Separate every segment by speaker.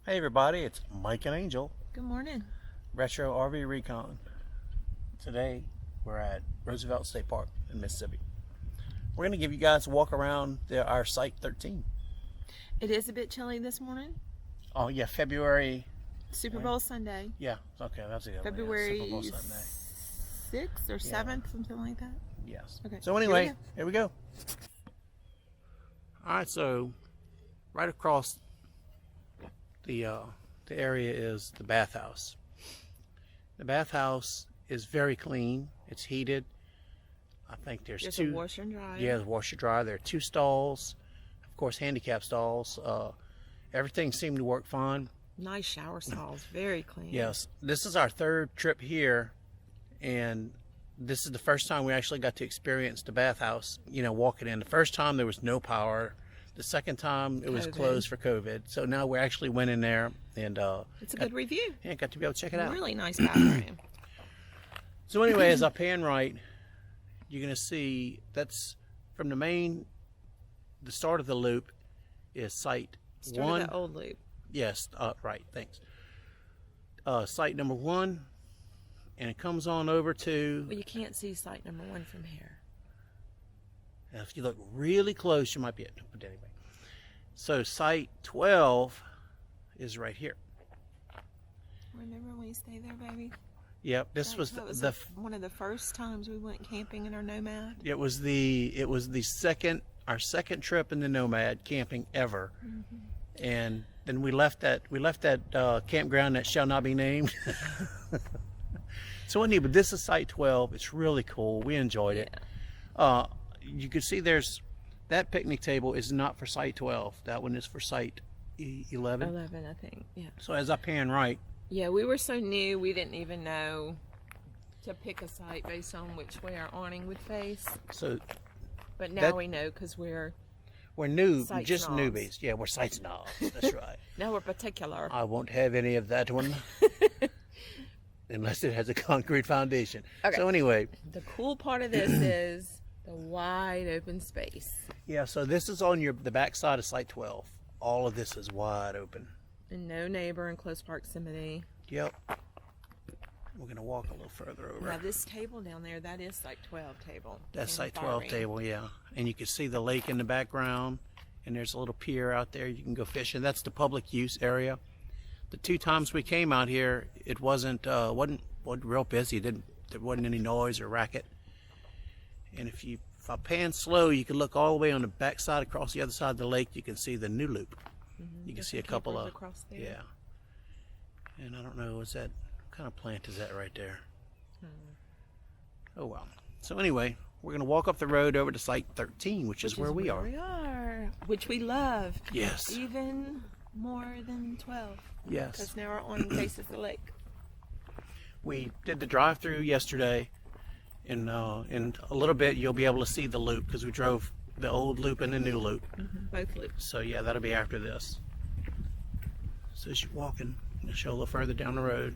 Speaker 1: Hey everybody, it's Mike and Angel,
Speaker 2: Good morning.
Speaker 1: Retro RV Recon. Today we're at Roosevelt State Park in Mississippi. We're going to give you guys a walk around our Site 13.
Speaker 2: It is a bit chilly this morning.
Speaker 1: Oh yeah, February.
Speaker 2: Super Bowl Sunday.
Speaker 1: Yeah, okay, that's a good one.
Speaker 2: February
Speaker 1: Super Bowl Sunday.
Speaker 2: 6th or 7th, something like that.
Speaker 1: Yes.
Speaker 2: Okay.
Speaker 1: So anyway, here we go. All right, so right across the area is the bathhouse. The bathhouse is very clean. It's heated. I think there's
Speaker 2: There's
Speaker 1: two.
Speaker 2: a washer and dryer.
Speaker 1: Yeah, the washer dryer. There are 2 stalls, of course, handicap stalls. Everything seemed to work fine.
Speaker 2: Nice shower stalls. Very clean.
Speaker 1: Yes, this is our 3rd trip here, and this is the first time we actually got to experience the bathhouse. You know, walking in. The first time there was no power. The second time it was closed for COVID. So now we actually went in there and
Speaker 2: it's a good review.
Speaker 1: Yeah, got to be able to check it out.
Speaker 2: Really nice bathroom.
Speaker 1: So anyway, as I pan right, you're gonna see that's from the start of the loop is site
Speaker 2: Start
Speaker 1: 1.
Speaker 2: of the old loop.
Speaker 1: Yes, right, thanks. Site number 1, and it comes on over to,
Speaker 2: Well, you can't see site number 1 from here.
Speaker 1: if you look really close, you might be able to, but anyway. So site 12 is right here.
Speaker 2: Remember when we stayed there, baby?
Speaker 1: Yep, this was
Speaker 2: one of the first times we went camping in our Nomad.
Speaker 1: It was our second trip in the Nomad camping ever. Mm-hmm. And then we left that campground that shall not be named. So anyway, but this is site 12. It's really cool. We enjoyed it. You can see that picnic table is not for site 12. That one is for site 11.
Speaker 2: 11, I think. Yeah.
Speaker 1: So as I pan right.
Speaker 2: Yeah, we were so new, we didn't even know to pick a site based on which way our awning would face.
Speaker 1: So,
Speaker 2: but now we know because we're
Speaker 1: new,
Speaker 2: site
Speaker 1: just
Speaker 2: snobs.
Speaker 1: Newbies. Yeah, we're site snobs. That's right.
Speaker 2: Now we're particular.
Speaker 1: I won't have any of that one. Unless it has a concrete foundation.
Speaker 2: Okay.
Speaker 1: So anyway.
Speaker 2: The cool part of this is the wide open space.
Speaker 1: Yeah, so this is on the back side of site 12. All of this is wide open.
Speaker 2: And no neighbor in close proximity.
Speaker 1: Yep. We're going to walk a little further over.
Speaker 2: Now this table down there, that is site 12 table.
Speaker 1: That's site 12 table, yeah. And you can see the lake in the background. And there's a little pier out there. You can go fishing. That's the public use area. The 2 times we came out here, it wasn't real busy. There wasn't any noise or racket. And if I pan slow, you can look all the way on the back side across the other side of the lake. You can see the new loop. Mm-hmm. You can see a couple of
Speaker 2: across there.
Speaker 1: Yeah. And I don't know, what kind of plant is that right there? Oh well. So anyway, we're gonna walk up the road over to site 13, which is where we are.
Speaker 2: Which we love.
Speaker 1: Yes.
Speaker 2: Even more than 12.
Speaker 1: Yes.
Speaker 2: Because now our awning faces the lake.
Speaker 1: We did the drive-through yesterday, and in a little bit you'll be able to see the loop because we drove the old loop and the new loop.
Speaker 2: Mm-hmm. Both loops.
Speaker 1: So yeah, that'll be after this. So as you're walking, I'll show a little further down the road.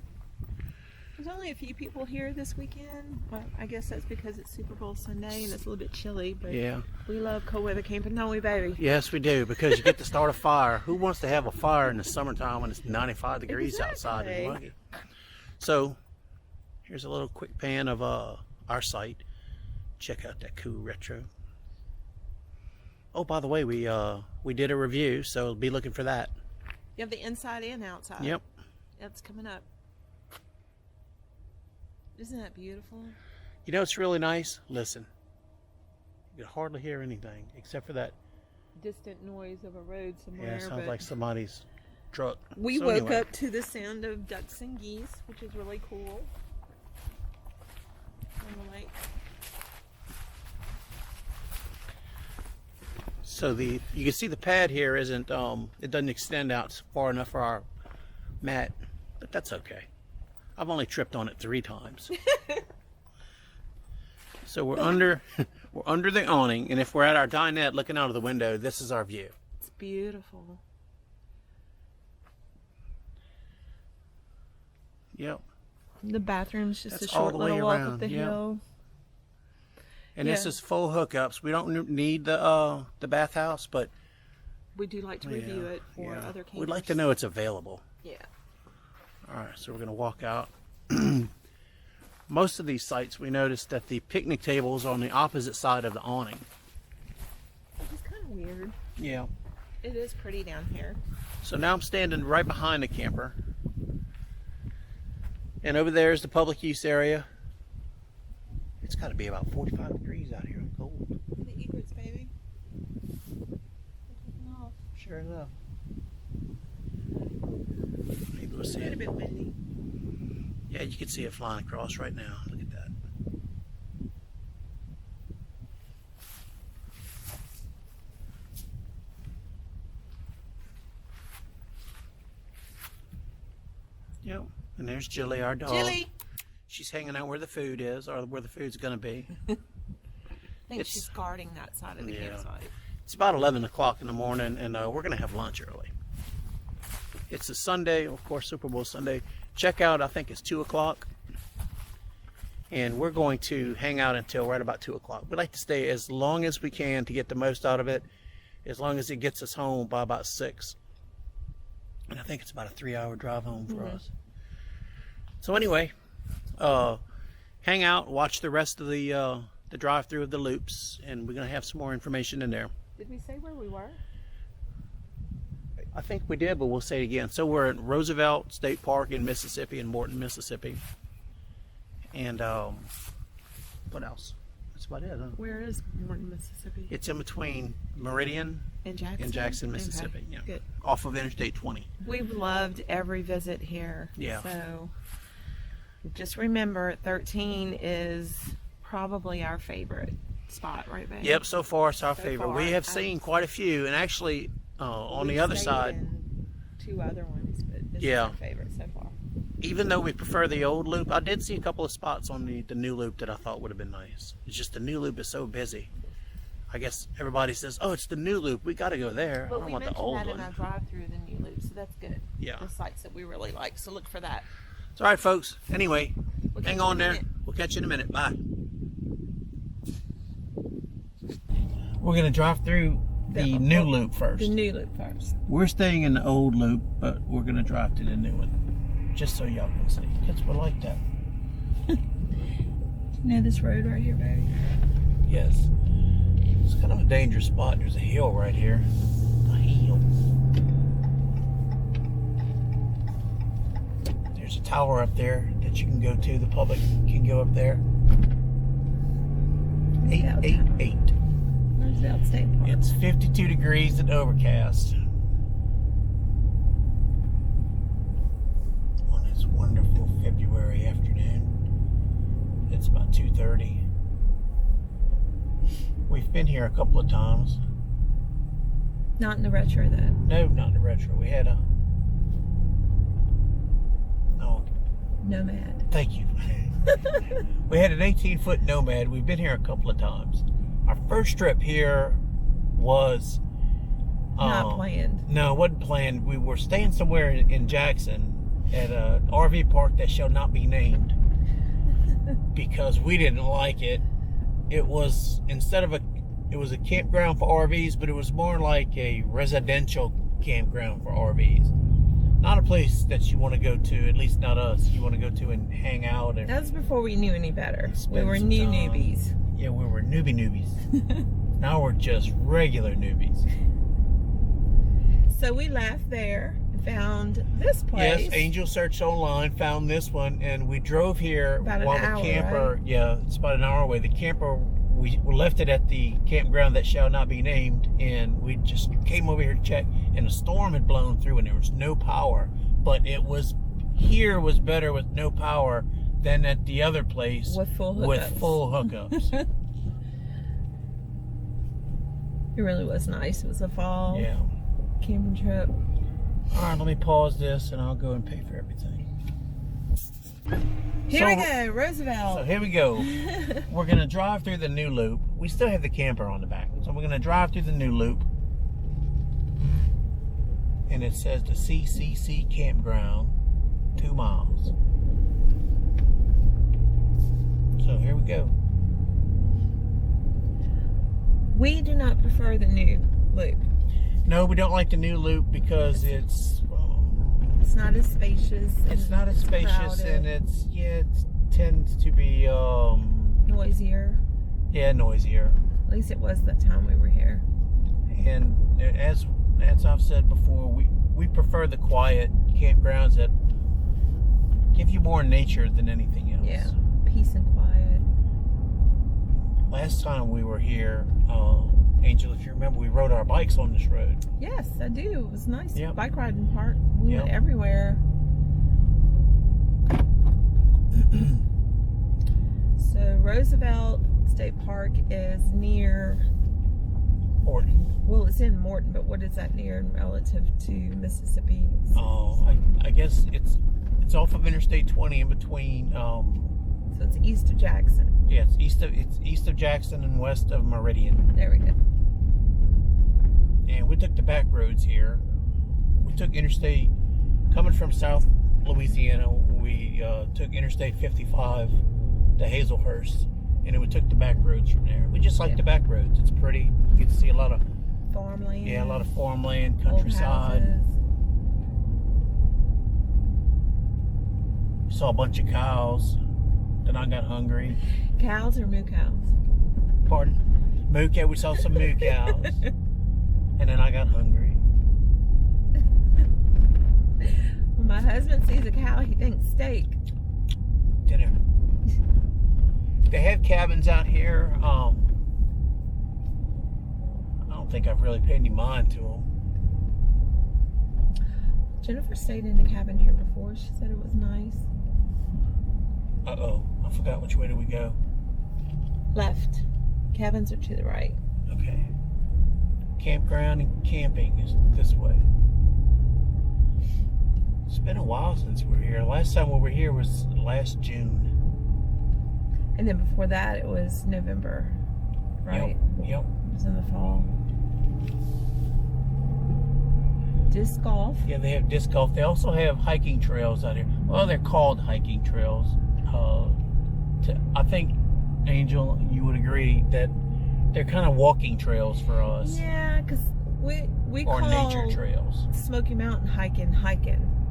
Speaker 2: There's only a few people here this weekend. Well, I guess that's because it's Super Bowl Sunday and it's a little bit chilly. But
Speaker 1: yeah,
Speaker 2: we love cold weather camping, don't we, baby?
Speaker 1: Yes, we do, because you get to start a fire. Who wants to have a fire in the summertime when it's 95 degrees outside and muggy? So here's a little quick pan of our site. Check out that cool retro. Oh, by the way, we did a review, so be looking for that.
Speaker 2: You have the inside and outside.
Speaker 1: Yep.
Speaker 2: That's coming up. Isn't that beautiful?
Speaker 1: You know, it's really nice. Listen, you can hardly hear anything except for that
Speaker 2: distant noise of a road somewhere.
Speaker 1: Yeah, it sounds like somebody's truck.
Speaker 2: We woke up to the sound of ducks and geese, which is really cool. On the lake.
Speaker 1: So you can see the pad here isn't it doesn't extend out far enough for our mat, but that's okay. I've only tripped on it 3 times. So we're under the awning, and if we're at our dinette looking out of the window, this is our view.
Speaker 2: It's beautiful.
Speaker 1: Yep.
Speaker 2: The bathroom's just
Speaker 1: That's
Speaker 2: a short
Speaker 1: all the way
Speaker 2: little walk
Speaker 1: around,
Speaker 2: up the
Speaker 1: yeah.
Speaker 2: hill.
Speaker 1: And this is full hookups. We don't need the bathhouse, but
Speaker 2: we do like to review it for
Speaker 1: yeah.
Speaker 2: other campers.
Speaker 1: We'd like to know it's available.
Speaker 2: Yeah.
Speaker 1: All right, so we're going to walk out. Most of these sites, we noticed that the picnic tables are on the opposite side of the awning.
Speaker 2: It's kind of weird.
Speaker 1: Yeah.
Speaker 2: It is pretty down here.
Speaker 1: So now I'm standing right behind the camper. And over there is the public use area. It's got to be about 45 degrees out here. I'm cold.
Speaker 2: The egrets, baby. No.
Speaker 1: Sure enough. Maybe we'll see
Speaker 2: It's a
Speaker 1: it.
Speaker 2: bit windy.
Speaker 1: Yeah, you can see it flying across right now. Look at that. Yep. And there's Jilly, our dog.
Speaker 2: Jilly!
Speaker 1: She's hanging out where the food is, or where the food's going to be.
Speaker 2: I think
Speaker 1: It's-
Speaker 2: she's guarding that side of the
Speaker 1: Yeah.
Speaker 2: campsite.
Speaker 1: It's about 11 o'clock in the morning, and we're going to have lunch early. It's a Sunday, of course, Super Bowl Sunday. Checkout, I think, is 2 o'clock. And we're going to hang out until right about 2 o'clock. We like to stay as long as we can to get the most out of it, as long as it gets us home by about 6. And I think it's about a 3-hour drive home for us. So anyway, hang out, watch the rest of the drive-through of the loops, and we're going to have some more information in there.
Speaker 2: Did we say where we were?
Speaker 1: I think we did, but we'll say it again. So we're at Roosevelt State Park in Mississippi, in Morton, Mississippi. And what else? That's about it, huh?
Speaker 2: Where is Morton, Mississippi?
Speaker 1: It's in between Meridian
Speaker 2: In Jackson?
Speaker 1: and Jackson,
Speaker 2: Okay,
Speaker 1: Mississippi. Yeah.
Speaker 2: good.
Speaker 1: Off of Interstate 20.
Speaker 2: We've loved every visit here.
Speaker 1: Yeah.
Speaker 2: So just remember, 13 is probably our favorite spot, right, babe?
Speaker 1: Yep, so far it's our
Speaker 2: So
Speaker 1: favorite.
Speaker 2: far,
Speaker 1: We have seen quite a few, and actually on the other
Speaker 2: We've
Speaker 1: side,
Speaker 2: stayed in 2 other ones, but this
Speaker 1: Yeah.
Speaker 2: is our favorite so far.
Speaker 1: even though we prefer the old loop, I did see a couple of spots on the new loop that I thought would have been nice. It's just the new loop is so busy. I guess everybody says, oh, it's the new loop. We got to go there. I
Speaker 2: But
Speaker 1: don't
Speaker 2: we
Speaker 1: want the
Speaker 2: mentioned
Speaker 1: old
Speaker 2: that in
Speaker 1: one.
Speaker 2: our drive-through, the new loop, so that's good.
Speaker 1: Yeah.
Speaker 2: The sites that we really like, so look for that.
Speaker 1: It's all right, folks. Anyway,
Speaker 2: We'll
Speaker 1: hang
Speaker 2: catch you
Speaker 1: on
Speaker 2: in a
Speaker 1: there.
Speaker 2: minute.
Speaker 1: We'll catch you in a minute. Bye. We're going to drive through the new loop first.
Speaker 2: The new loop first.
Speaker 1: We're staying in the old loop, but we're going to drive to the new one. Just so y'all can see. Kids will like that.
Speaker 2: You know this road right here, baby?
Speaker 1: Yes. It's kind of a dangerous spot. There's a hill right here. A hill. There's a tower up there that you can go to. The public can go up there. 888.
Speaker 2: Roosevelt State Park.
Speaker 1: It's 52 degrees and overcast. On this wonderful February afternoon. It's about 2:30. We've been here a couple of times.
Speaker 2: Not in the retro, though.
Speaker 1: No, not in the retro. We had a... Oh,
Speaker 2: Nomad.
Speaker 1: thank you. We had an 18-foot Nomad. We've been here a couple of times. Our first trip here was...
Speaker 2: Not planned.
Speaker 1: No, it wasn't planned. We were staying somewhere in Jackson at an RV park that shall not be named because we didn't like it. It was, it was a campground for RVs, but it was more like a residential campground for RVs. Not a place that you want to go to, at least not us. You want to go to and hang out. And
Speaker 2: That was before we knew any better. We
Speaker 1: spend
Speaker 2: were
Speaker 1: some
Speaker 2: new
Speaker 1: time.
Speaker 2: newbies.
Speaker 1: Yeah, we were newbies. Now we're just regular newbies.
Speaker 2: So we left there and found this place.
Speaker 1: Yes, Angel searched online, found this one, and we drove here
Speaker 2: About an
Speaker 1: while
Speaker 2: hour,
Speaker 1: the camper,
Speaker 2: right?
Speaker 1: yeah, it's about an hour away. The camper, we left it at the campground that shall not be named, and we just came over here to check, and a storm had blown through and there was no power. But it was, here was better with no power than at the other place
Speaker 2: With full hookups.
Speaker 1: with full hookups.
Speaker 2: It really was nice. It was a fall
Speaker 1: Yeah.
Speaker 2: camping trip.
Speaker 1: All right, let me pause this and I'll go and pay for everything.
Speaker 2: Here we go, Roosevelt.
Speaker 1: So here we go. We're going to drive through the new loop. We still have the camper on the back. So we're going to drive through the new loop. And it says the CCC Campground, 2 miles. So here we go.
Speaker 2: We do not prefer the new loop.
Speaker 1: No, we don't like the new loop because it's
Speaker 2: not as spacious.
Speaker 1: It's not as spacious,
Speaker 2: crowded.
Speaker 1: and it tends to be
Speaker 2: Noisier.
Speaker 1: Yeah, noisier.
Speaker 2: At least it was that time we were here.
Speaker 1: And as I've said before, we prefer the quiet campgrounds that give you more nature than anything else.
Speaker 2: Yeah, peace and quiet.
Speaker 1: Last time we were here, Angel, if you remember, we rode our bikes on this road.
Speaker 2: Yes, I do. It was nice.
Speaker 1: Yep.
Speaker 2: Bike riding park. We
Speaker 1: Yep.
Speaker 2: went everywhere. So Roosevelt State Park is near
Speaker 1: Morton.
Speaker 2: Well, it's in Morton, but what is that near relative to Mississippi?
Speaker 1: Oh, I guess it's off of Interstate 20 in between.
Speaker 2: So it's east of Jackson.
Speaker 1: Yeah, it's east of Jackson and west of Meridian.
Speaker 2: There we go.
Speaker 1: And we took the back roads here. We took interstate coming from South Louisiana. We took Interstate 55 to Hazelhurst, and then we took the back roads from there. We just like the back roads. It's pretty. You get to see a lot of
Speaker 2: Farmland.
Speaker 1: Yeah, a lot of farmland,
Speaker 2: old
Speaker 1: countryside.
Speaker 2: houses.
Speaker 1: Saw a bunch of cows. Then I got hungry.
Speaker 2: Cows or moo cows?
Speaker 1: Pardon? Moo cow. We saw some moo cows. And then I got hungry.
Speaker 2: When my husband sees a cow, he thinks steak.
Speaker 1: Dinner. They have cabins out here. I don't think I've really paid any mind to them.
Speaker 2: Jennifer stayed in a cabin here before. She said it was nice.
Speaker 1: Uh-oh. I forgot which way do we go.
Speaker 2: Left. Cabins are to the right.
Speaker 1: Okay. Campground and camping is this way. It's been a while since we were here. Last time we were here was last June.
Speaker 2: And then before that, it was November, right?
Speaker 1: Yep.
Speaker 2: It was in the fall. Disc golf.
Speaker 1: Yeah, they have disc golf. They also have hiking trails out here. Well, they're called hiking trails. I think, Angel, you would agree that they're kind of walking trails for us.
Speaker 2: Yeah, because we
Speaker 1: Or
Speaker 2: call
Speaker 1: nature trails.
Speaker 2: Smoky Mountain hiking,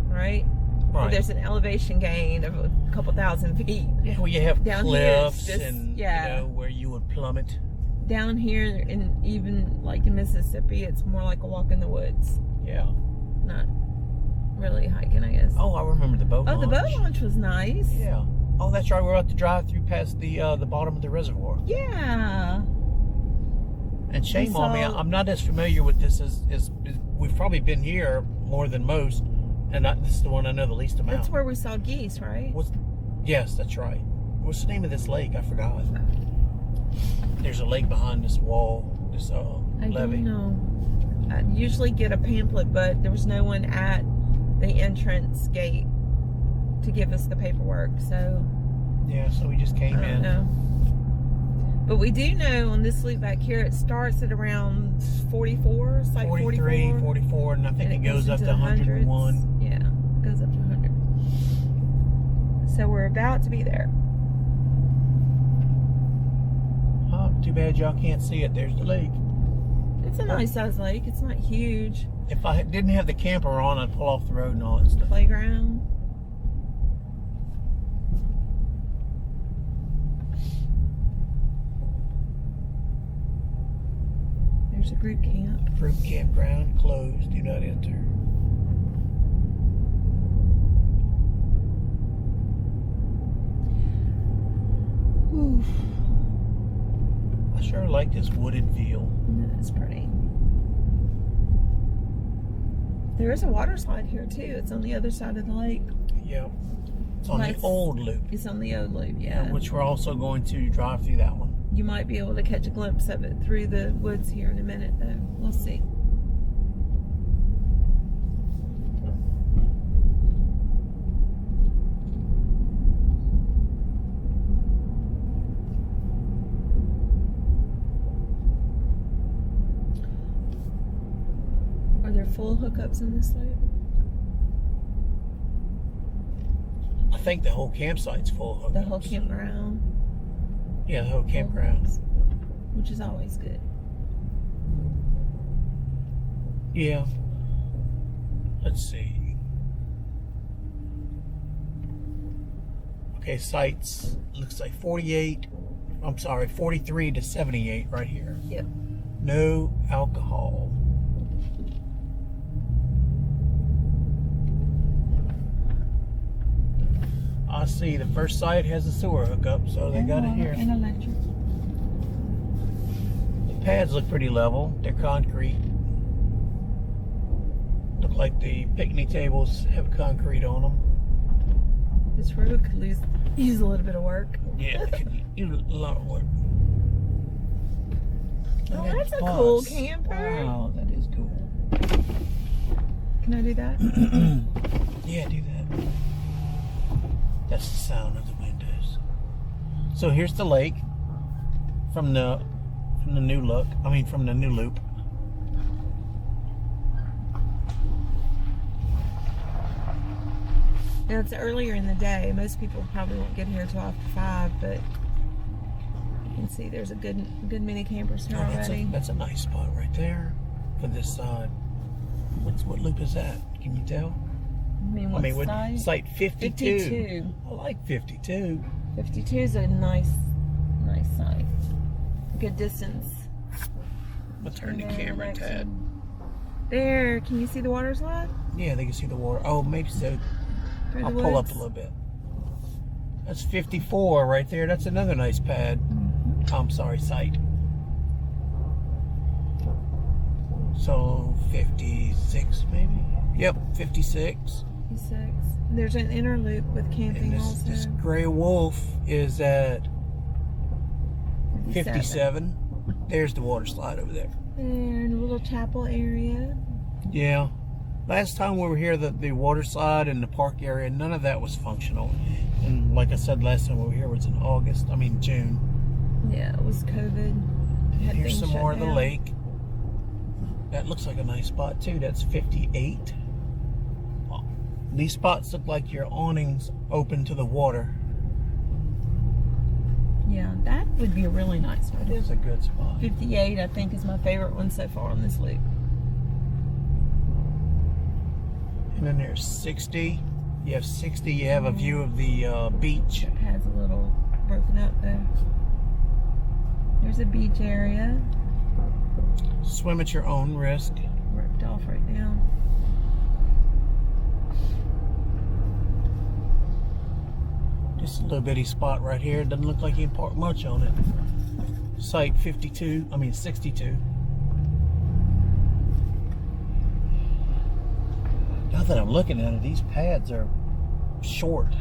Speaker 2: right? Where
Speaker 1: Right.
Speaker 2: there's an elevation gain of a couple thousand feet.
Speaker 1: Yeah, well, you have
Speaker 2: Down here, it's
Speaker 1: cliffs
Speaker 2: just-
Speaker 1: and,
Speaker 2: yeah.
Speaker 1: you know, where you would plummet.
Speaker 2: Down here, in even like in Mississippi, it's more like a walk in the woods.
Speaker 1: Yeah.
Speaker 2: Not really hiking, I guess.
Speaker 1: Oh, I remember the boat launch.
Speaker 2: The boat launch was nice.
Speaker 1: Yeah. Oh, that's right. We're about to drive through past the bottom of the reservoir.
Speaker 2: Yeah.
Speaker 1: And shame on me,
Speaker 2: saw-
Speaker 1: I'm not as familiar with this as we've probably been here more than most, and this is the one I know the least amount.
Speaker 2: That's where we saw geese, right?
Speaker 1: Yes, that's right. What's the name of this lake? I forgot. There's a lake behind this wall, this
Speaker 2: I
Speaker 1: levee.
Speaker 2: don't know. I usually get a pamphlet, but there was no one at the entrance gate to give us the paperwork, so
Speaker 1: Yeah, so we just
Speaker 2: I
Speaker 1: came
Speaker 2: don't
Speaker 1: in.
Speaker 2: know. But we do know on this loop back here, it starts at around 44, it's like
Speaker 1: 43,
Speaker 2: 44,
Speaker 1: 44, and I think it goes up
Speaker 2: into
Speaker 1: to
Speaker 2: the hundreds.
Speaker 1: 101.
Speaker 2: Yeah, it goes up to 100. So we're about to be there.
Speaker 1: Oh, too bad y'all can't see it. There's the lake.
Speaker 2: It's a nice sized lake. It's not huge.
Speaker 1: If I didn't have the camper on, I'd pull off the road and all that stuff.
Speaker 2: Playground. There's a group camp.
Speaker 1: Group campground closed. Do not enter.
Speaker 2: Oof.
Speaker 1: I sure like this wooded view.
Speaker 2: That's pretty. There is a water slide here too. It's on the other side of the lake.
Speaker 1: Yep. It's on
Speaker 2: Nice.
Speaker 1: the old loop,
Speaker 2: It's on the old loop, yeah.
Speaker 1: which we're also going to drive through that one.
Speaker 2: You might be able to catch a glimpse of it through the woods here in a minute, though. We'll see. Are there full hookups in this loop?
Speaker 1: I think the whole campsite's full of
Speaker 2: The whole campground,
Speaker 1: Yeah, the whole campground.
Speaker 2: which is always good.
Speaker 1: Yeah. Let's see. Okay, sites looks like 43 to 78 right here.
Speaker 2: Yep.
Speaker 1: No alcohol. I see the first site has a sewer hookup, so they got it here.
Speaker 2: And electric.
Speaker 1: The pads look pretty level. They're concrete. Look like the picnic tables have concrete on them.
Speaker 2: This road could use a little bit of work.
Speaker 1: Yeah, it could use a lot of work.
Speaker 2: Oh,
Speaker 1: Look at
Speaker 2: that's
Speaker 1: the
Speaker 2: a
Speaker 1: bus.
Speaker 2: cool camper.
Speaker 1: Wow, that is cool.
Speaker 2: Can I do that?
Speaker 1: Yeah, do that. That's the sound of the windows. So here's the lake from the new look. I mean, from the new loop.
Speaker 2: Now it's earlier in the day. Most people probably won't get here until after 5, but you can see there's a good many campers here already.
Speaker 1: That's a nice spot right there for this side. What loop is that? Can you tell?
Speaker 2: What side?
Speaker 1: Site 52.
Speaker 2: 52.
Speaker 1: I like 52.
Speaker 2: 52 is a nice site. Good distance.
Speaker 1: I'll turn the camera, Tad.
Speaker 2: There, can you see the water slide?
Speaker 1: Yeah, they can see the water. Oh, maybe so.
Speaker 2: Through
Speaker 1: I'll
Speaker 2: the
Speaker 1: pull up
Speaker 2: woods?
Speaker 1: a little bit. That's 54 right there. That's another nice pad. I'm sorry, site. So 56 maybe? Yep, 56.
Speaker 2: 56. There's an inner loop with camping
Speaker 1: And
Speaker 2: also.
Speaker 1: this gray wolf is at 57. There's the water slide over there.
Speaker 2: There, in a little chapel area.
Speaker 1: Yeah. Last time we were here, the water slide and the park area, none of that was functional. And like I said, last time we were here was in June.
Speaker 2: Yeah, it was COVID. Had
Speaker 1: Here's
Speaker 2: things
Speaker 1: some
Speaker 2: shut
Speaker 1: more of the
Speaker 2: down.
Speaker 1: lake. That looks like a nice spot too. That's 58. These spots look like your awnings open to the water.
Speaker 2: Yeah, that would be a really nice
Speaker 1: It
Speaker 2: one.
Speaker 1: is a good spot.
Speaker 2: 58, I think, is my favorite one so far on this loop.
Speaker 1: And then there's 60. You have 60. You have a view of the beach.
Speaker 2: It has a little broken up though. There's a beach area.
Speaker 1: Swim at your own risk.
Speaker 2: Ripped off right now.
Speaker 1: Just a little bitty spot right here. Doesn't look like you can park much on it. Site 62. I mean 62. Now that I'm looking at it, these pads are short.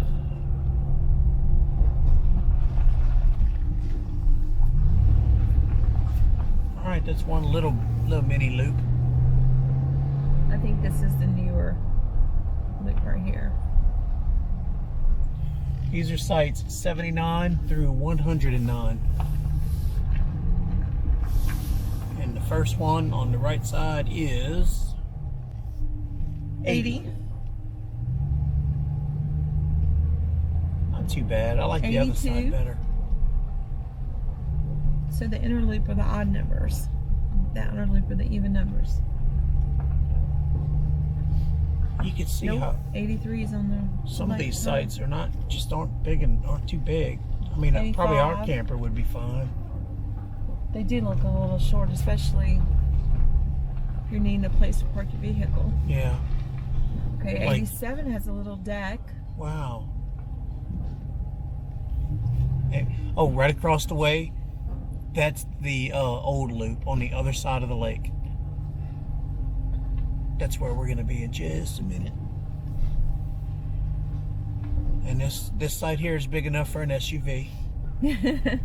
Speaker 1: All right, that's one little mini loop.
Speaker 2: I think this is the newer loop right here.
Speaker 1: These are sites 79 through 109. And the first one on the right side is 80. Not too bad. I like the other
Speaker 2: 82.
Speaker 1: side better.
Speaker 2: So the inner loop are the odd numbers. The outer loop are the even numbers.
Speaker 1: You can see
Speaker 2: Nope,
Speaker 1: how
Speaker 2: 83 is on the
Speaker 1: some of
Speaker 2: left
Speaker 1: these
Speaker 2: side.
Speaker 1: sites aren't big and aren't too big. I mean, probably our
Speaker 2: 85.
Speaker 1: camper would be fine.
Speaker 2: They do look a little short, especially if you're needing a place to park your vehicle.
Speaker 1: Yeah.
Speaker 2: Okay,
Speaker 1: Like-
Speaker 2: 87 has a little deck.
Speaker 1: Wow. And, oh, right across the way, that's the old loop on the other side of the lake. That's where we're going to be in just a minute. And this site here is big enough for an SUV.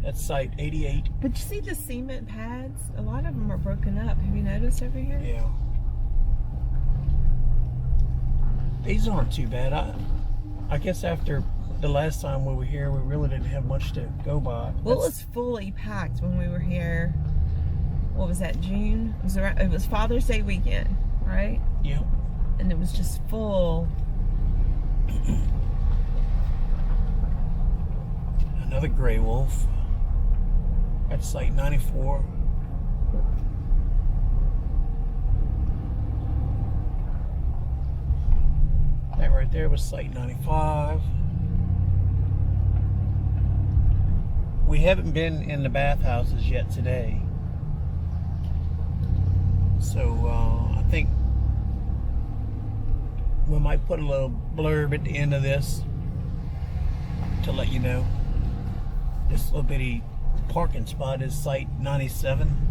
Speaker 1: That's site 88.
Speaker 2: But you see the cement pads? A lot of them are broken up. Have you noticed over here?
Speaker 1: Yeah. These aren't too bad. I guess after the last time we were here, we really didn't have much to go by.
Speaker 2: Well, it was fully packed when we were here. What was that, June? It was Father's Day weekend, right?
Speaker 1: Yeah.
Speaker 2: And it was just full.
Speaker 1: Another gray wolf. That's site 94. right there was Site 95. We haven't been in the bathhouses yet today. So I think we might put a little blurb at the end of this to let you know. This little bitty parking spot is Site 97.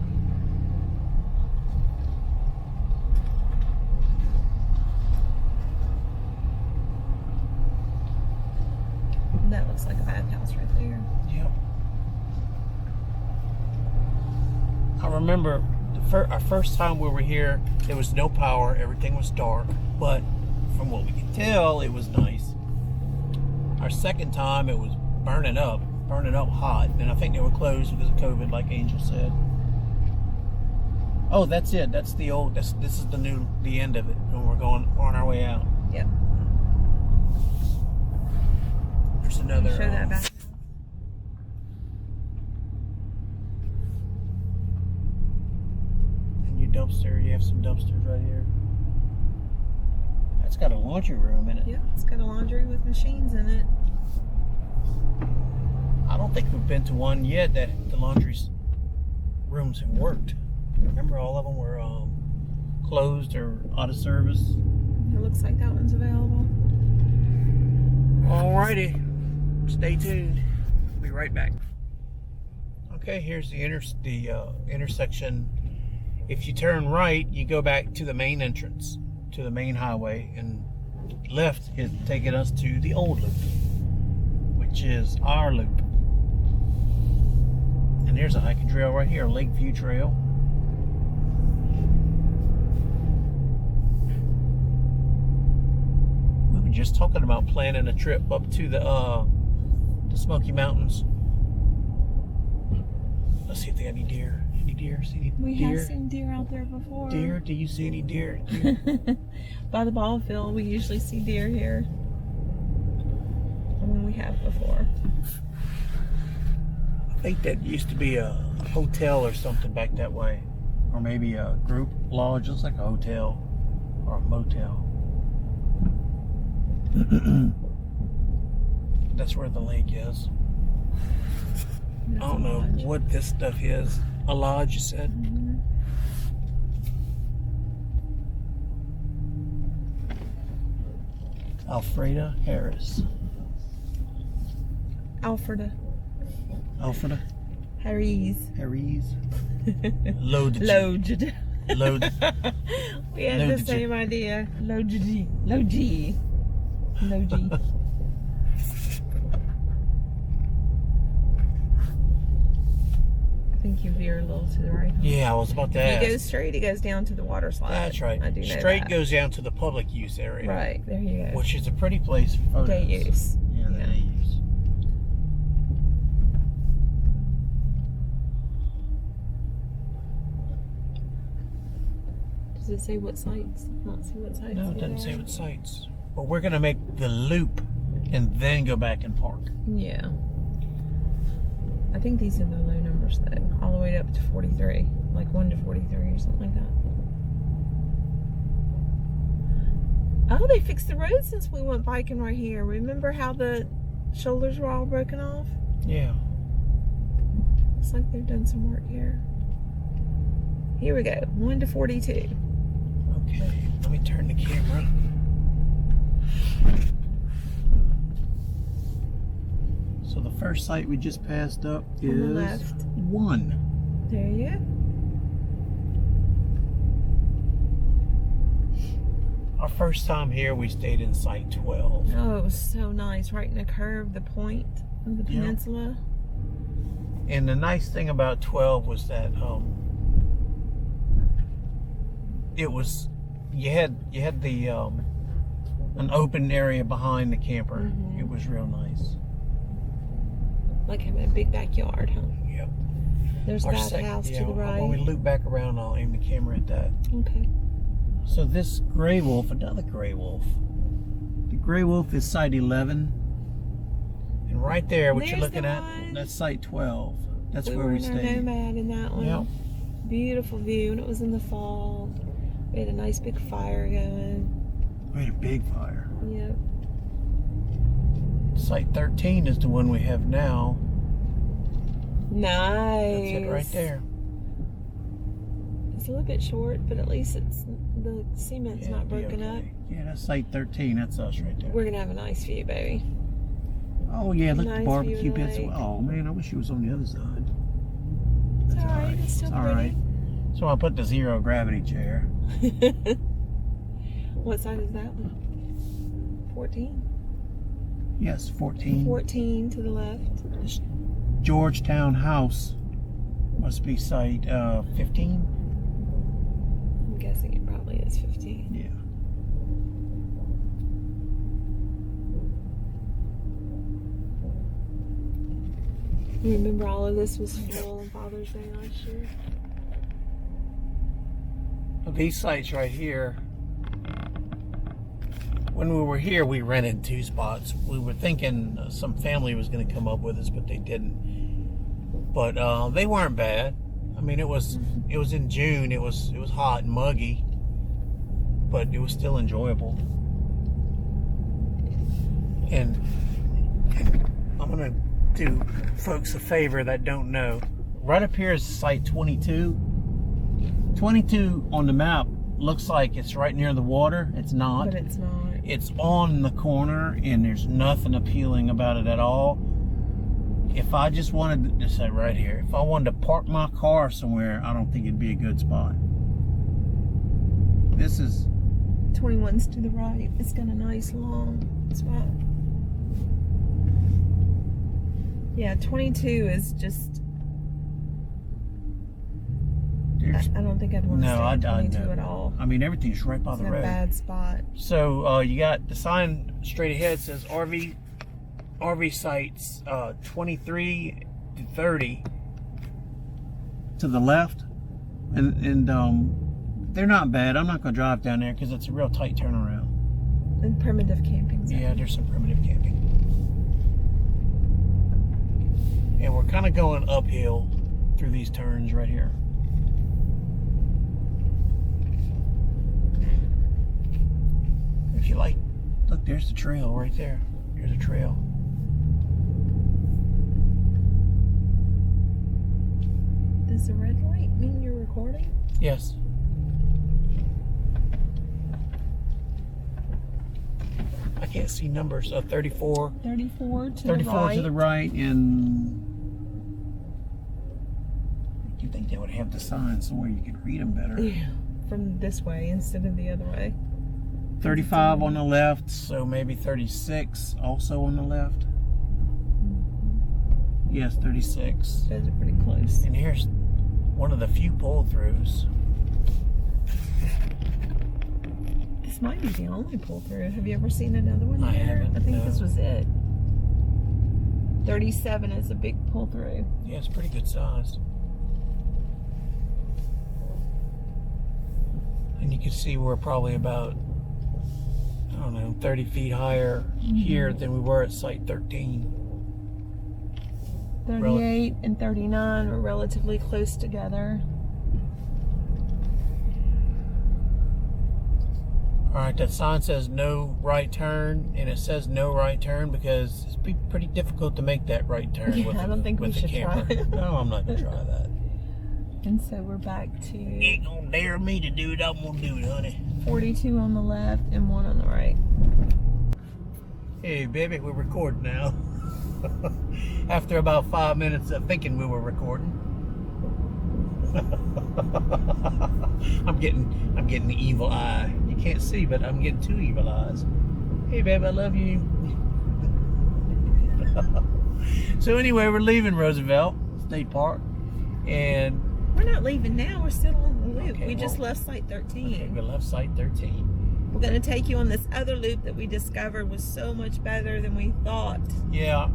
Speaker 2: That looks like a bathhouse right there.
Speaker 1: Yep. I remember our first time we were here, there was no power, everything was dark, but from what we could tell, it was nice. Our second time, it was burning up hot, and I think they were closed because of COVID, like Angel said. Oh, that's it. That's the old. This is the end of it, and we're on our way out.
Speaker 2: Yep.
Speaker 1: There's another.
Speaker 2: Show that back.
Speaker 1: And your dumpster. You have some dumpsters right here. That's got a laundry room in it.
Speaker 2: Yep, it's got a laundry with machines in it.
Speaker 1: I don't think we've been to one yet that the laundry rooms have worked. Remember, all of them were closed or out of service.
Speaker 2: It looks like that one's available.
Speaker 1: Alrighty, stay tuned. We'll be right back. Okay, here's the intersection. If you turn right, you go back to the main entrance, to the main highway, and left is taking us to the old loop, which is our loop. And there's a hiking trail right here, Lakeview Trail. We were just talking about planning a trip up to the Smoky Mountains. Let's see if they got any deer. Any deer? See any
Speaker 2: We
Speaker 1: deer?
Speaker 2: have seen deer out there before.
Speaker 1: Deer? Do you see any deer?
Speaker 2: By the ball field, we usually see deer here. I mean, we have before.
Speaker 1: I think that used to be a hotel or something back that way. Or maybe a group lodge, just like a hotel or a motel. That's where the lake is.
Speaker 2: That's
Speaker 1: I don't know
Speaker 2: lodge.
Speaker 1: what this stuff is. A lodge, you said?
Speaker 2: Mhm.
Speaker 1: Alfreda Harris.
Speaker 2: Alfreda.
Speaker 1: Alfreda
Speaker 2: Harry's.
Speaker 1: Harris. Loaded.
Speaker 2: Loaded.
Speaker 1: Loaded.
Speaker 2: We had the
Speaker 1: Loaded.
Speaker 2: same idea. Loaded. Loaded. Loaded. I think you veer a little to the right.
Speaker 1: Yeah, I was about to
Speaker 2: If
Speaker 1: ask.
Speaker 2: you go straight, it goes down to the water slide.
Speaker 1: That's right.
Speaker 2: I do know
Speaker 1: Straight
Speaker 2: that.
Speaker 1: goes down to the public use area.
Speaker 2: Right, there you go.
Speaker 1: Which is a pretty place for photos.
Speaker 2: Day use.
Speaker 1: Yeah, the
Speaker 2: Yeah.
Speaker 1: day use.
Speaker 2: Does it say what sites? Not see what sites.
Speaker 1: No, it
Speaker 2: they
Speaker 1: doesn't
Speaker 2: are.
Speaker 1: say what sites. But we're going to make the loop and then go back and park.
Speaker 2: Yeah. I think these are the low numbers though, all the way up to 43, like 1 to 43 or something like that. Oh, they fixed the road since we went biking right here. Remember how the shoulders were all broken off?
Speaker 1: Yeah.
Speaker 2: Looks like they've done some work here. Here we go, 1 to 42.
Speaker 1: Okay, let me turn the camera. So the first site we just passed up
Speaker 2: On the
Speaker 1: is
Speaker 2: left.
Speaker 1: 1.
Speaker 2: There you go.
Speaker 1: Our first time here, we stayed in site 12.
Speaker 2: Oh, it was so nice, right in the curve, the point of the
Speaker 1: Yep.
Speaker 2: peninsula.
Speaker 1: And the nice thing about 12 was that it was you had the an open area behind the camper.
Speaker 2: Mhm.
Speaker 1: It was real nice.
Speaker 2: Like having a big backyard, huh?
Speaker 1: Yep.
Speaker 2: There's
Speaker 1: Our
Speaker 2: that house to the
Speaker 1: When we
Speaker 2: right.
Speaker 1: loop back around, I'll aim the camera at that.
Speaker 2: Okay.
Speaker 1: So this gray wolf, another gray wolf. The gray wolf is site 11. And right there, what you're
Speaker 2: There's
Speaker 1: looking
Speaker 2: the
Speaker 1: at,
Speaker 2: one.
Speaker 1: that's site 12. That's
Speaker 2: We
Speaker 1: where
Speaker 2: were
Speaker 1: we
Speaker 2: in our
Speaker 1: stayed.
Speaker 2: Nomad in that one.
Speaker 1: Yep.
Speaker 2: Beautiful view, and it was in the fall. We had a nice big fire going.
Speaker 1: We had a big fire.
Speaker 2: Yep.
Speaker 1: Site 13 is the one we have now.
Speaker 2: Nice.
Speaker 1: That's it right there.
Speaker 2: It's a little bit short, but at least it's the cement's not broken up.
Speaker 1: Yeah, that's site 13. That's us right there.
Speaker 2: We're gonna have a nice view, baby.
Speaker 1: Oh yeah, look at
Speaker 2: Nice
Speaker 1: the
Speaker 2: view
Speaker 1: barbecue
Speaker 2: of the
Speaker 1: pits.
Speaker 2: lake.
Speaker 1: Oh man, I wish it was on the other side.
Speaker 2: It's
Speaker 1: That's
Speaker 2: alright. It's still
Speaker 1: all
Speaker 2: pretty.
Speaker 1: right. So I put the zero gravity chair.
Speaker 2: What side is that one? 14.
Speaker 1: Yes, 14.
Speaker 2: 14 to the left.
Speaker 1: This Georgetown House must be site 15.
Speaker 2: I'm guessing it probably is 15.
Speaker 1: Yeah.
Speaker 2: You remember all of this was full on Father's Day last year?
Speaker 1: Well, these sites right here, when we were here, we rented 2 spots. We were thinking some family was going to come up with us, but they didn't. But they weren't bad. I mean, it was in June. It was hot and muggy, but it was still enjoyable. And I'm going to do folks a favor that don't know. Right up here is site 22. 22 on the map looks like it's right near the water. It's not.
Speaker 2: But it's not.
Speaker 1: It's on the corner, and there's nothing appealing about it at all. If I just wanted to say right here, if I wanted to park my car somewhere, I don't think it'd be a good spot. This is
Speaker 2: 21's to the right. It's got a nice long spot. Yeah, 22 is just. I don't think I'd want to stay on 22 at all.
Speaker 1: I mean, everything's right by
Speaker 2: It's
Speaker 1: the
Speaker 2: in a
Speaker 1: road.
Speaker 2: bad spot.
Speaker 1: So you got the sign straight ahead says RV sites 23 to 30 to the left, and they're not bad. I'm not going to drive down there because it's a real tight turnaround.
Speaker 2: And primitive camping zone.
Speaker 1: Yeah, there's some primitive camping, and we're kind of going uphill through these turns right here. If you like, look, there's the trail right there. There's a trail.
Speaker 2: Does the red light mean you're recording?
Speaker 1: Yes. I can't see numbers. 34.
Speaker 2: 34 to
Speaker 1: 34
Speaker 2: the right.
Speaker 1: to the right, and you think they would have the signs somewhere you could read them better.
Speaker 2: Yeah, from this way instead of the other way.
Speaker 1: 35 on the left, so maybe 36 also on the left. Yes, 36.
Speaker 2: Those are pretty close.
Speaker 1: And here's one of the few pull-throughs.
Speaker 2: This might be the only pull-through. Have you ever seen another one?
Speaker 1: I
Speaker 2: here?
Speaker 1: haven't,
Speaker 2: I think
Speaker 1: no.
Speaker 2: this was it. 37 is a big pull-through.
Speaker 1: Yeah, it's pretty good size. And you can see we're probably about, I don't know, 30 feet higher here than we were at site 13.
Speaker 2: 38 and 39 are relatively close together.
Speaker 1: Alright, that sign says no right turn, and it says no right turn because it's pretty difficult to make that right turn
Speaker 2: Yeah,
Speaker 1: with
Speaker 2: I don't think we
Speaker 1: the
Speaker 2: should
Speaker 1: camera.
Speaker 2: try it.
Speaker 1: No, I'm not going to try that.
Speaker 2: And so we're back
Speaker 1: You
Speaker 2: to
Speaker 1: ain't going to dare me to do it, I'm going to do it, honey.
Speaker 2: 42 on the left and 1 on the right.
Speaker 1: Hey, baby, we're recording now. After about 5 minutes of thinking we were recording. I'm getting the evil eye. You can't see, but I'm getting 2 evil eyes. Hey, babe, I love you. So anyway, we're leaving Roosevelt State Park, and
Speaker 2: We're not leaving now. We're still on the loop.
Speaker 1: Okay,
Speaker 2: we just
Speaker 1: well,
Speaker 2: left site 13.
Speaker 1: okay, we left site 13.
Speaker 2: We're going to take you on this other loop that we discovered was so much better than we thought.
Speaker 1: Yeah.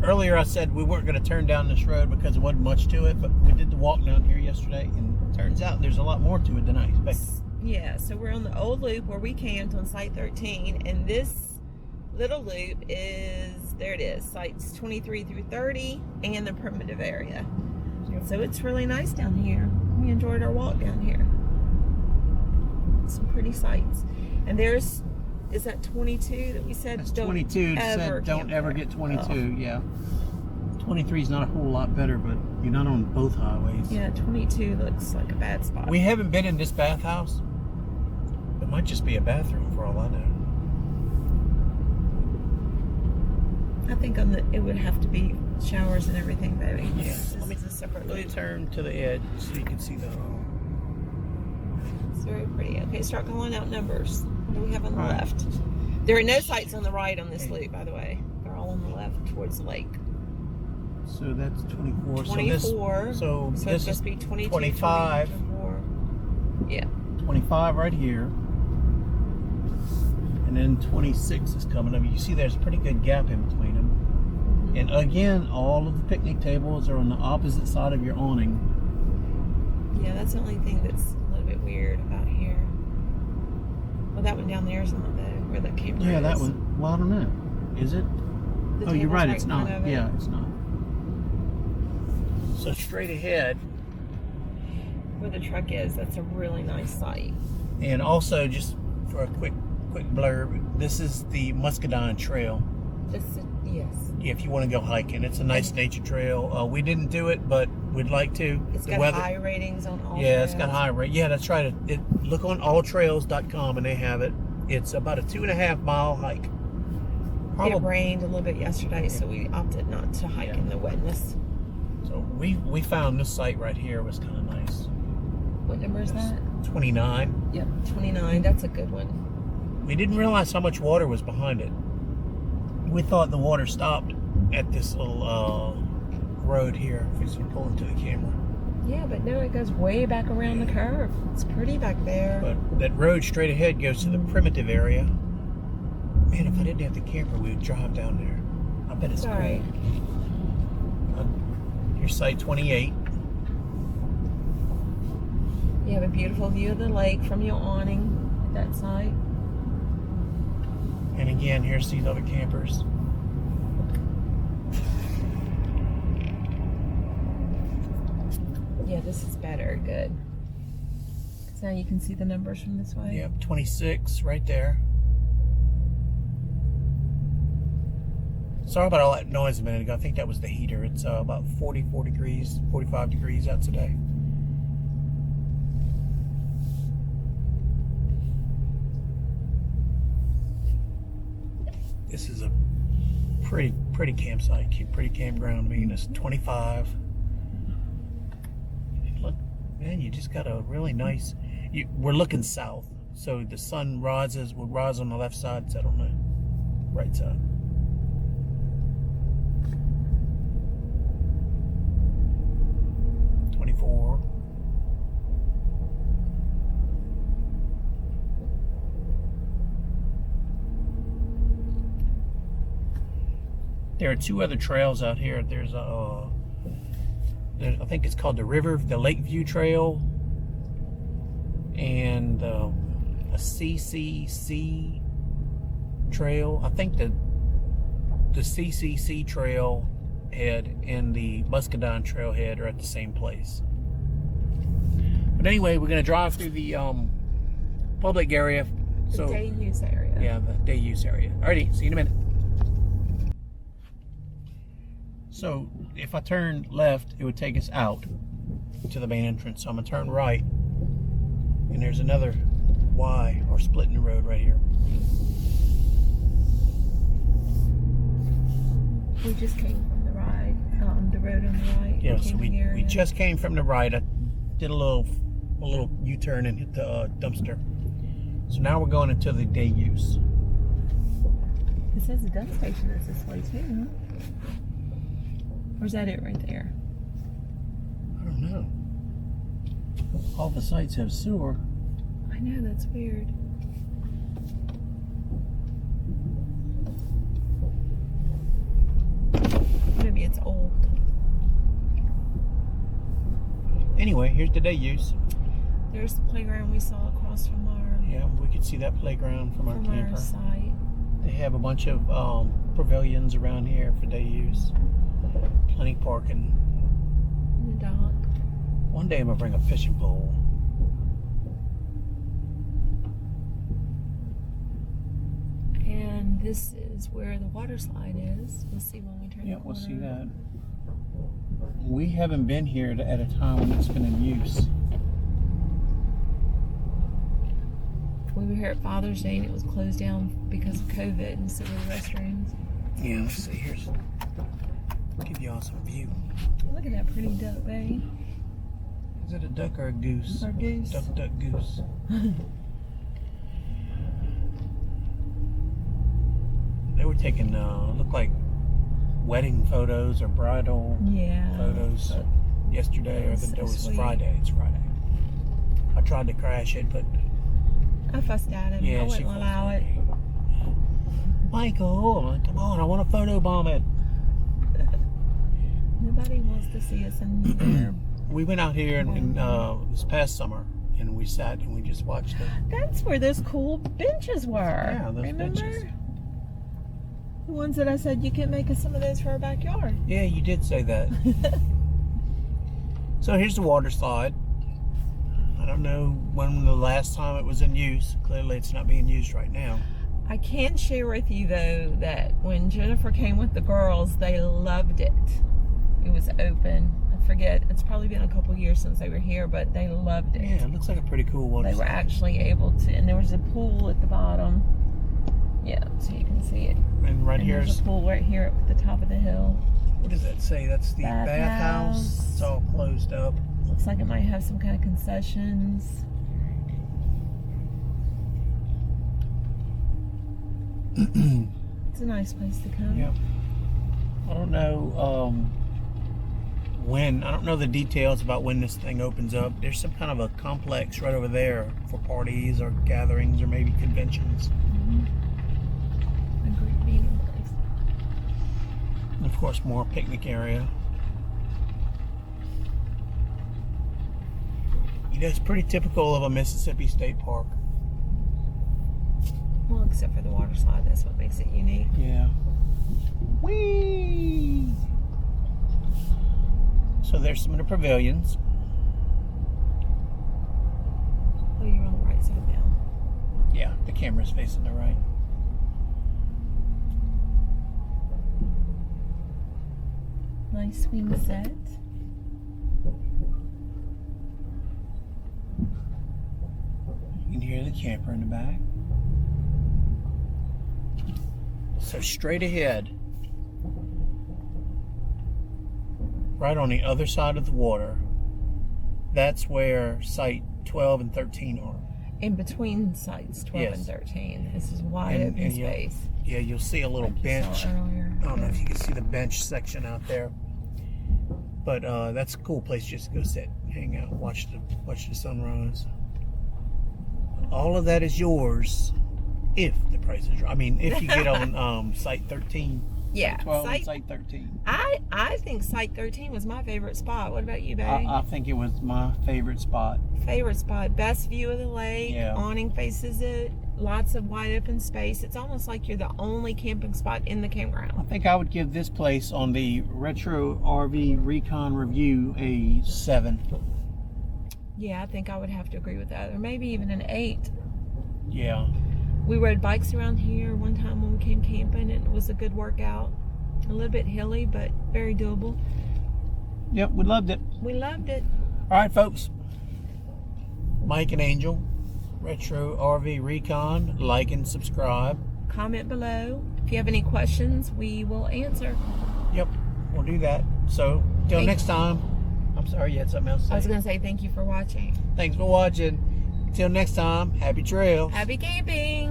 Speaker 1: Earlier I said we weren't going to turn down this road because there wasn't much to it, but we did the walk down here yesterday, and it turns out there's a lot more to it than I expected.
Speaker 2: Yeah, so we're on the old loop where we camped on site 13, and this little loop is, there it is, sites 23 through 30 and the primitive area. So it's really nice down here. We enjoyed our walk down here. Some pretty sights. And there's is that 22 that we said?
Speaker 1: That's
Speaker 2: don't
Speaker 1: 22. It
Speaker 2: ever
Speaker 1: said don't
Speaker 2: camp
Speaker 1: ever
Speaker 2: there.
Speaker 1: get 22.
Speaker 2: Oh.
Speaker 1: Yeah. 23 is not a whole lot better, but you're not on both highways.
Speaker 2: Yeah, 22 looks like a bad spot.
Speaker 1: We haven't been in this bathhouse. It might just be a bathroom for all I know.
Speaker 2: I think it would have to be showers and everything, baby.
Speaker 1: Yeah.
Speaker 2: This is a separate
Speaker 1: Let me
Speaker 2: loop.
Speaker 1: turn to the edge so you can see the.
Speaker 2: It's very pretty. Okay, start calling out numbers. What do we have on the
Speaker 1: All right.
Speaker 2: left? There are no sites on the right on this loop, by the way. They're all on the left towards the lake.
Speaker 1: So that's 24.
Speaker 2: 24.
Speaker 1: So
Speaker 2: So
Speaker 1: this
Speaker 2: it'd just
Speaker 1: is
Speaker 2: be 22,
Speaker 1: 25.
Speaker 2: 24. Yeah.
Speaker 1: 25 right here. And then 26 is coming up. You see there's a pretty good gap in between them. And again, all of the picnic tables are on the opposite side of your awning.
Speaker 2: Yeah, that's the only thing that's a little bit weird about here. Well, that one down there is not though, where that camera
Speaker 1: Yeah,
Speaker 2: is.
Speaker 1: that one. Well, I don't know. Is it?
Speaker 2: The
Speaker 1: Oh, you're
Speaker 2: table's
Speaker 1: right.
Speaker 2: right
Speaker 1: It's
Speaker 2: in front
Speaker 1: not.
Speaker 2: of it.
Speaker 1: Yeah, it's not. So straight ahead.
Speaker 2: Where the truck is, that's a really nice site.
Speaker 1: And also, just for a quick blurb, this is the Muscadine Trail.
Speaker 2: Yes.
Speaker 1: If you want to go hiking, it's a nice nature trail. We didn't do it, but we'd like to.
Speaker 2: It's
Speaker 1: The
Speaker 2: got
Speaker 1: weather-
Speaker 2: high ratings on all
Speaker 1: Yeah, it's got
Speaker 2: trails.
Speaker 1: high rate. Yeah, that's right. Look on alltrails.com and they have it. It's about a 2.5 mile hike.
Speaker 2: It rained a little bit yesterday, so we opted not to hike
Speaker 1: Yeah.
Speaker 2: in the wetness.
Speaker 1: So we found this site right here was kind of nice.
Speaker 2: What number is that?
Speaker 1: 29.
Speaker 2: Yep, 29. That's a good one.
Speaker 1: We didn't realize how much water was behind it. We thought the water stopped at this little road here. If we just pull into the camera.
Speaker 2: Yeah, but no, it goes way back around the curve. It's pretty back there.
Speaker 1: But that road straight ahead goes to the primitive area. Man, if I didn't have the camper, we would drive down there. I bet it's
Speaker 2: It's all right.
Speaker 1: cool. Here's site 28.
Speaker 2: You have a beautiful view of the lake from your awning at that site.
Speaker 1: And again, here's these other campers.
Speaker 2: Yeah, this is better. Good. So now you can see the numbers from this way.
Speaker 1: Yep, 26 right there. Sorry about all that noise a minute ago. I think that was the heater. It's about 44 degrees, 45 degrees out today. This is a pretty campsite, pretty campground. I mean, it's 25. Look, man, you just got a really nice. We're looking south, so the sun will rise on the left side, set on the right side. There are two other trails out here. There's I think it's called the Lakeview Trail, and a CCC Trail. I think the CCC Trail head and the Muscadine Trailhead are at the same place. But anyway, we're gonna drive through the public area.
Speaker 2: The day use area.
Speaker 1: Yeah, the day use area. Alrighty, see you in a minute. So if I turn left, it would take us out to the main entrance. So I'm gonna turn right, and there's another Y or split in the road right here.
Speaker 2: We just came from the ride, the road on the right.
Speaker 1: Yeah, so we
Speaker 2: area.
Speaker 1: just came from the right. I did a little U-turn and hit the dumpster. So now we're going into the day use.
Speaker 2: It says the dump station is this way too, huh? Or is that it right there?
Speaker 1: I don't know. All the sites have sewer.
Speaker 2: I know, that's weird. Maybe it's old.
Speaker 1: Anyway, here's the day use.
Speaker 2: There's the playground we saw across from our
Speaker 1: Yeah, we could see that playground from our camper.
Speaker 2: site.
Speaker 1: They have a bunch of pavilions around here for day use. Plenty parking.
Speaker 2: And the dock.
Speaker 1: One day I'm gonna bring a fishing pole.
Speaker 2: this is where the water slide is. We'll see when we turn.
Speaker 1: Yeah,
Speaker 2: the
Speaker 1: we'll see
Speaker 2: corner.
Speaker 1: that. We haven't been here at a time when it's been in use.
Speaker 2: We were here at Father's Day and it was closed down because of COVID, and so were the restrooms.
Speaker 1: Yeah, let's see. Here's. Give y'all some view.
Speaker 2: Look at that pretty duck, babe.
Speaker 1: Is it a duck or a goose?
Speaker 2: Or goose.
Speaker 1: Duck, duck, goose. They were taking, look like wedding photos or bridal photos yesterday, or it was
Speaker 2: sweet.
Speaker 1: Friday. It's Friday. I tried to crash it, but
Speaker 2: I fussed at him. I wouldn't allow it.
Speaker 1: Michael, come on! I want to photobomb it.
Speaker 2: Nobody wants to see us in there.
Speaker 1: We went out here in this past summer, and we sat and we just watched it.
Speaker 2: That's where those cool benches were.
Speaker 1: Yeah, those
Speaker 2: Remember?
Speaker 1: benches.
Speaker 2: The ones that I said you can make us some of those for our backyard.
Speaker 1: Yeah, you did say that. So here's the water slide. I don't know when the last time it was in use. Clearly it's not being used right now.
Speaker 2: I can share with you though that when Jennifer came with the girls, they loved it. It was open. I forget, it's probably been a couple years since they were here, but they loved it.
Speaker 1: Yeah, it looks like a pretty cool water
Speaker 2: They were
Speaker 1: slide.
Speaker 2: actually able to, and there was a pool at the bottom. Yeah, so you can see it.
Speaker 1: And right
Speaker 2: And
Speaker 1: here's,
Speaker 2: there's a pool right here at the top of the hill.
Speaker 1: what does that say? That's the bathhouse.
Speaker 2: Bathhouse.
Speaker 1: It's all closed up.
Speaker 2: Looks like it might have some kind of concessions. It's a nice place to come.
Speaker 1: Yep. I don't know when. I don't know the details about when this thing opens up. There's some kind of a complex right over there for parties or gatherings or maybe conventions.
Speaker 2: A great meeting place.
Speaker 1: And of course, more picnic area. You know, it's pretty typical of a Mississippi State Park.
Speaker 2: Well, except for the water slide, that's what makes it unique.
Speaker 1: Yeah. Whee! So there's some of the pavilions.
Speaker 2: Oh, you're on the right side now.
Speaker 1: Yeah, the camera's facing the right.
Speaker 2: Nice swing set.
Speaker 1: You can hear the camper in the back. So straight ahead, right on the other side of the water, that's where site 12 and 13 are.
Speaker 2: In between sites 12
Speaker 1: Yes.
Speaker 2: and 13. This is wide open
Speaker 1: and
Speaker 2: space.
Speaker 1: Yeah, you'll see a little
Speaker 2: Like you
Speaker 1: bench.
Speaker 2: saw earlier.
Speaker 1: I don't know if you can see the bench section out there, but that's a cool place just to go sit, hang out, watch the sunrise. All of that is yours if the price is right. I mean, if you get on site 13,
Speaker 2: Yeah.
Speaker 1: 12 and
Speaker 2: Site,
Speaker 1: site 13.
Speaker 2: I think site 13 was my favorite spot. What about you, babe?
Speaker 1: I think it was my favorite spot.
Speaker 2: Favorite spot. Best view of the lake.
Speaker 1: Yeah.
Speaker 2: Awning faces it. Lots of wide open space. It's almost like you're the only camping spot in the
Speaker 1: I
Speaker 2: campground.
Speaker 1: think I would give this place on the Retro RV Recon review a 7.
Speaker 2: Yeah, I think I would have to agree with that. Or maybe even an 8.
Speaker 1: Yeah.
Speaker 2: We rode bikes around here one time when we came camping, and it was a good workout. A little bit hilly, but very doable.
Speaker 1: Yep, we loved it.
Speaker 2: We loved it.
Speaker 1: All right, folks. Mike and Angel, Retro RV Recon. Like and subscribe.
Speaker 2: Comment below. If you have any questions, we will answer.
Speaker 1: Yep, we'll do that. So, till
Speaker 2: Thank-
Speaker 1: next time. I'm sorry, you had something else to say.
Speaker 2: I was going to say thank you for watching.
Speaker 1: Thanks for watching. Till next time, happy trails.
Speaker 2: Happy camping!